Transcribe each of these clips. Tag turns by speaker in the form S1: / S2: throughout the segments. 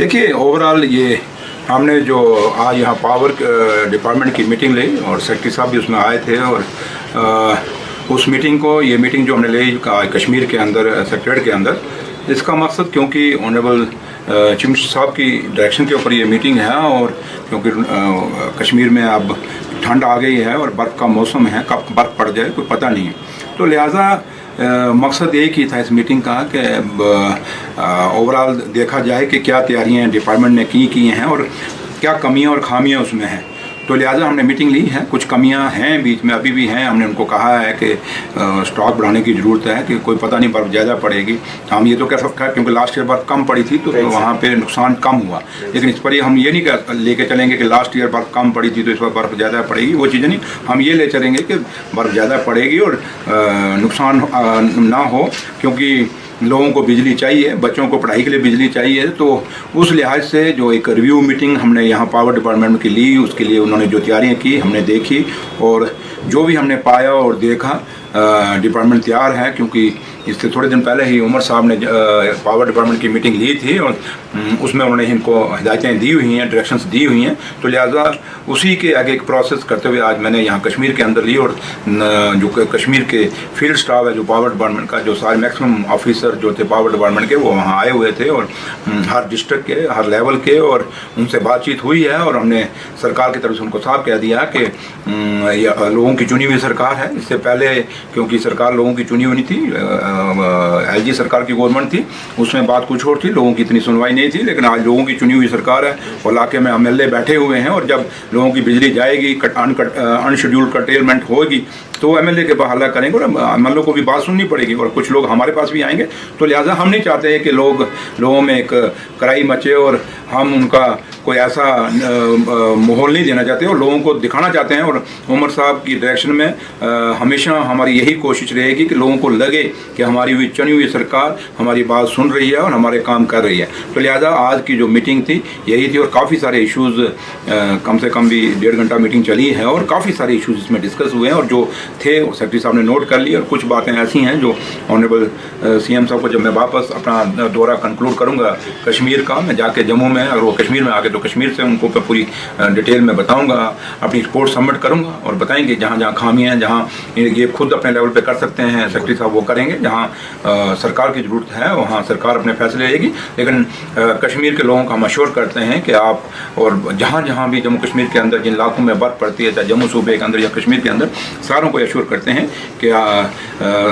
S1: देखिए ओवरऑल ये हमने जो आज यहाँ पावर डिपार्टमेंट की मीटिंग ली और सेक्रेटरी साहब भी उसमें आए थे और उस मीटिंग को ये मीटिंग जो हमने ली कश्मीर के अंदर सेक्रेटरीट के अंदर, इसका मकसद क्योंकि ऑनरेबल चीफ मिनिस्टर साहब की डायरेक्शन के ऊपर ये मीटिंग है और क्योंकि कश्मीर में अब ठंड आ गई है और बर्फ़ का मौसम है, कब बर्फ़ पड़ जाए कोई पता नहीं है, तो लिहाजा मकसद एक ही था इस मीटिंग का कि ओवरऑल देखा जाए कि क्या तैयारियां डिपार्टमेंट ने की हैं और क्या कमियां और खामियां उसमें हैं। तो लिहाजा हमने मीटिंग ली है। कुछ कमियां हैं बीच में, अभी भी हैं। हमने उनको कहा है कि स्टॉक बढ़ाने की ज़रूरत है कि कोई पता नहीं बर्फ़ ज़्यादा पड़ेगी। हम ये तो कह सकते हैं क्योंकि लास्ट ईयर बर्फ़ कम पड़ी थी तो वहाँ पे नुकसान कम हुआ, लेकिन इस पर हम ये नहीं लेके चलेंगे कि लास्ट ईयर बर्फ़ कम पड़ी थी तो इस बार बर्फ़ ज़्यादा पड़ेगी। वो चीज़ें नहीं, हम ये ले चलेंगे कि बर्फ़ ज़्यादा पड़ेगी और नुकसान ना हो, क्योंकि लोगों को बिजली चाहिए, बच्चों को पढ़ाई के लिए बिजली चाहिए। तो उस लिहाज से जो एक रिव्यू मीटिंग हमने यहाँ पावर डिपार्टमेंट की ली, उसके लिए उन्होंने जो तैयारियाँ की हमने देखी और जो भी हमने पाया और देखा डिपार्टमेंट तैयार है। क्योंकि इससे थोड़े दिन पहले ही उमर साहब ने पावर डिपार्टमेंट की मीटिंग ली थी और उसमें उन्होंने इनको हिदायतें दी हुई हैं, डायरेक्शंस दी हुई हैं। तो लिहाजा उसी के आगे एक प्रोसेस करते हुए आज मैंने यहाँ कश्मीर के अंदर ली और जो कश्मीर के फील्ड स्टाफ है जो पावर डिपार्टमेंट का, जो सारे मैक्सिमम ऑफिसर जो थे पावर डिपार्टमेंट के, वो वहाँ आए हुए थे और हर डिस्ट्रिक्ट के हर लेवल के, और उनसे बातचीत हुई है और हमने सरकार की तरफ से उनको साफ कह दिया कि लोगों की चुनी हुई सरकार है। इससे पहले क्योंकि सरकार लोगों की चुनी हुई नहीं थी, एलजी सरकार की गवर्नमेंट थी, उसमें बात कुछ और थी, लोगों की इतनी सुनवाई नहीं थी। लेकिन आज लोगों की चुनी हुई सरकार है और इलाके में एमएलए बैठे हुए हैं और जब लोगों की बिजली जाएगी, अनशेड्यूल्ड कर्टेलमेंट होगी तो एमएलए के हल्ला करेंगे और एमएलए को भी बात सुननी पड़ेगी और कुछ लोग हमारे पास भी आएंगे। तो लिहाजा हम नहीं चाहते हैं कि लोगों में एक कराई मचे और हम उनका कोई ऐसा माहौल नहीं देना चाहते और लोगों को दिखाना चाहते हैं। और उमर साहब की डायरेक्शन में हमेशा हमारी यही कोशिश रहेगी कि लोगों को लगे कि हमारी हुई चुनी हुई सरकार हमारी बात सुन रही है और हमारे काम कर रही है। तो लिहाजा आज की जो मीटिंग थी यही थी और काफ़ी सारे इश्यूज़, कम से कम भी 1.5 घंटा मीटिंग चली है और काफ़ी सारे इश्यूज़ इसमें डिस्कस हुए हैं और जो थे सेक्रेटरी साहब ने नोट कर लिए। और कुछ बातें ऐसी हैं जो ऑनरेबल सीएम साहब को जब मैं वापस अपना दौरा कंक्लूड करूँगा कश्मीर का, मैं जाके जम्मू में, अगर वो कश्मीर में आ गए तो कश्मीर से उनको पूरी डिटेल में बताऊँगा, अपनी रिपोर्ट सबमिट करूँगा और बताएंगे जहाँ जहाँ खामियाँ हैं, जहाँ ये खुद अपने लेवल पे कर सकते हैं सेक्रेटरी साहब वो करेंगे, जहाँ सरकार की ज़रूरत है वहाँ सरकार अपने फैसले लेगी। लेकिन कश्मीर के लोगों को हम अश्योर करते हैं कि आप, और जहाँ जहाँ भी जम्मू कश्मीर के अंदर जिन इलाकों में बर्फ़ पड़ती है, चाहे जम्मू सूबे के अंदर या कश्मीर के अंदर, सारों को अश्योर करते हैं कि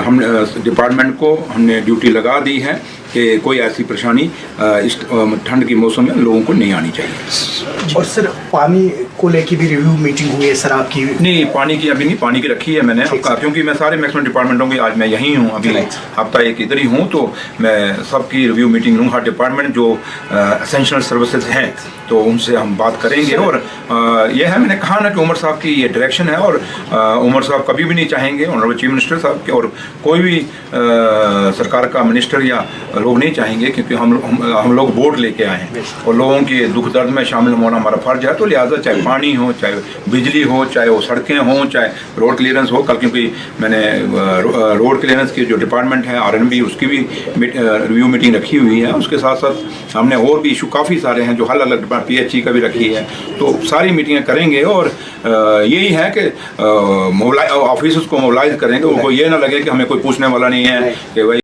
S1: हम डिपार्टमेंट को हमने ड्यूटी लगा दी है कि कोई ऐसी परेशानी इस ठंड के मौसम में लोगों को नहीं आनी चाहिए।
S2: और सर पानी को लेके भी रिव्यू मीटिंग हुई है सर आपकी? नहीं,
S1: पानी की अभी नहीं, पानी की रखी है मैंने आपका, क्योंकि मैं सारे मैक्सिमम डिपार्टमेंटों की आज मैं यहीं हूँ, अभी हफ्ता एक इधर ही हूँ, तो मैं सबकी रिव्यू मीटिंग लूँगा। हर डिपार्टमेंट जो एसेंशियल सर्विसेज हैं तो उनसे हम बात करेंगे। और यह है, मैंने कहा ना कि उमर साहब की ये डायरेक्शन है और उमर साहब कभी भी नहीं चाहेंगे, ऑनरेबल चीफ मिनिस्टर साहब के और कोई भी सरकार का मिनिस्टर या लोग नहीं चाहेंगे, क्योंकि हम लोग वोट लेके आए हैं और लोगों के दुख दर्द में शामिल होना हमारा फर्ज है। तो लिहाजा चाहे पानी हो, चाहे बिजली हो, चाहे वो सड़कें हों, चाहे रोड क्लियरेंस हो, कल क्योंकि मैंने रोड क्लियरेंस की जो डिपार्टमेंट है आरएनबी, उसकी भी रिव्यू मीटिंग रखी हुई है। उसके साथ साथ हमने और भी इशू काफ़ी सारे हैं जो हल अलग पीएचई का भी रखी है, तो सारी मीटिंगें करेंगे। और यही है कि ऑफिसर्स को मोबिलाइज करेंगे, उनको ये ना लगे कि हमें कोई पूछने वाला नहीं है कि भाई